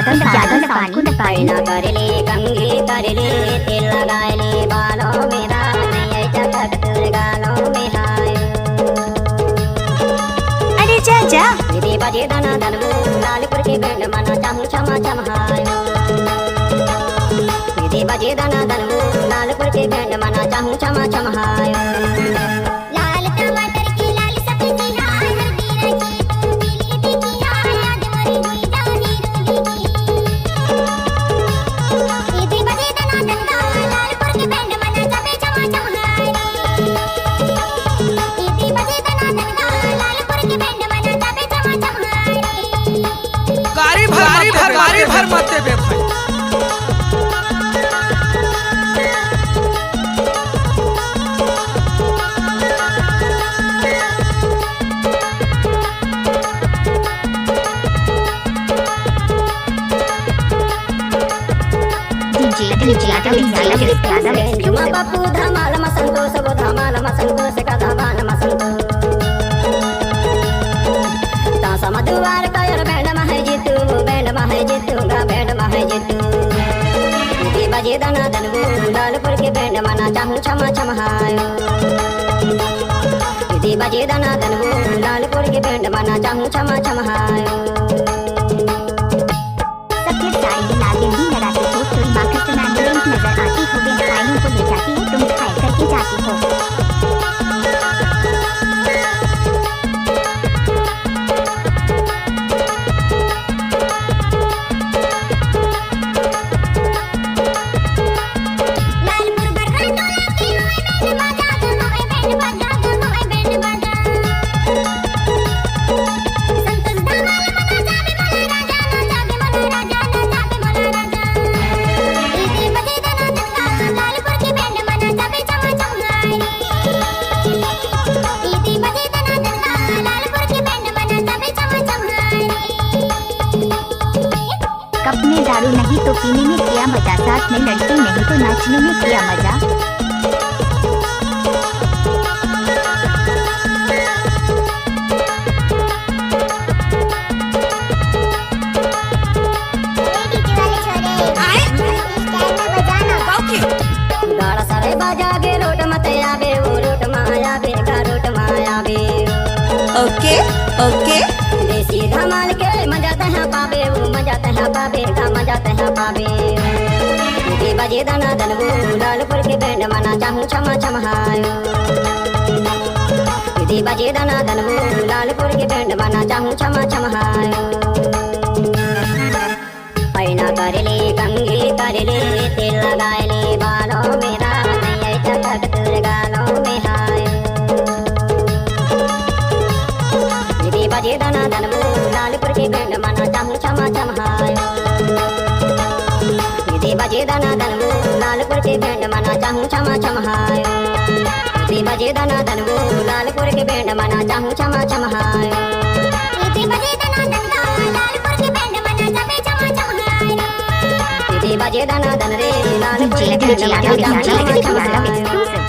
पैना करले कंघी करले तेल लगाएले बालों में रानी चटक तुर गालों में हाय। अरे जा जा दीदी बजे दाना दन लालपुर के बैंड मना चाहूं क्षमा क्षम हाय। दीदी बजे दाना दन लालपुर के बैंड मना चाहूं क्षमा क्षम हाय। लाल टमाटर की लाल सब्जी हाय हल्दी रची दिल की हाय आज मोरी हुई जानी रूली की। दीदी बजे दाना दन लालपुर के बैंड मना चाहे क्षमा क्षम हाय। दीदी बजे दाना दन लालपुर के बैंड मना चाहे क्षमा क्षम हाय। गाड़ी भर मत दे बे भाई। बापू धमाल मसंतोष वो धमाल मसंतोष का धमाल मसंतोष तासा मधुवार कायर बैंड महे जीतू बैंड महे जीतू गा बैंड महे जीतू। दीदी बजे दाना दन लालपुर के बैंड मना चाहूं क्षमा क्षम हाय। दीदी बजे दाना दन लालपुर के बैंड मना चाहूं क्षमा क्षम हाय। नजर आती हो बेखाइयों को ले जाती है तुम खाए करके जाती हो। लालपुर बर्रा टोला की होए बैंड बाजा दोनों है बैंड बाजा दोनों है बैंड बाजा। संतोष धमाल मना जावे मोला राजा ना जावे मोला राजा ना जावे मोला राजा। दीदी बजे दाना दन लालपुर के बैंड मना चाहे क्षमा क्षम हाय। दीदी बजे दाना दन लालपुर के बैंड मना चाहे क्षमा क्षम हाय। कप में दारू नहीं तो पीने में किया मजा, साथ में लड़की नहीं तो नाचने में किया मजा। गाड़ा सारे बाजा गे रोट मत आवे वो रोट माया बे का रोट माया बे। ओके ओके देसी धमाल के मजा तहाँ पावे वो मजा तहाँ पावे का मजा तहाँ पावे। दीदी बजे दाना दन लालपुर के बैंड मना चाहूं क्षमा क्षम हाय। दीदी बजे दाना दन लालपुर के बैंड मना चाहूं क्षमा क्षम हाय। पैना करले कंघी करले तेल लगाएले बालों में रानी चटक तुर गालों में हाय। दीदी बजे दाना दन लालपुर के बैंड मना चाहूं क्षमा क्षम हाय। दीदी बजे दाना दन लालपुर के बैंड मना चाहूं क्षमा क्षम हाय। दीदी बजे दाना दन लालपुर के बैंड मना चाहूं क्षमा क्षम हाय। दीदी बजे दाना दन लालपुर के बैंड मना चाहे क्षमा क्षम हाय। दीदी बजे दाना दन रे लालपुर के बैंड मना चाहूं क्षमा क्षम हाय।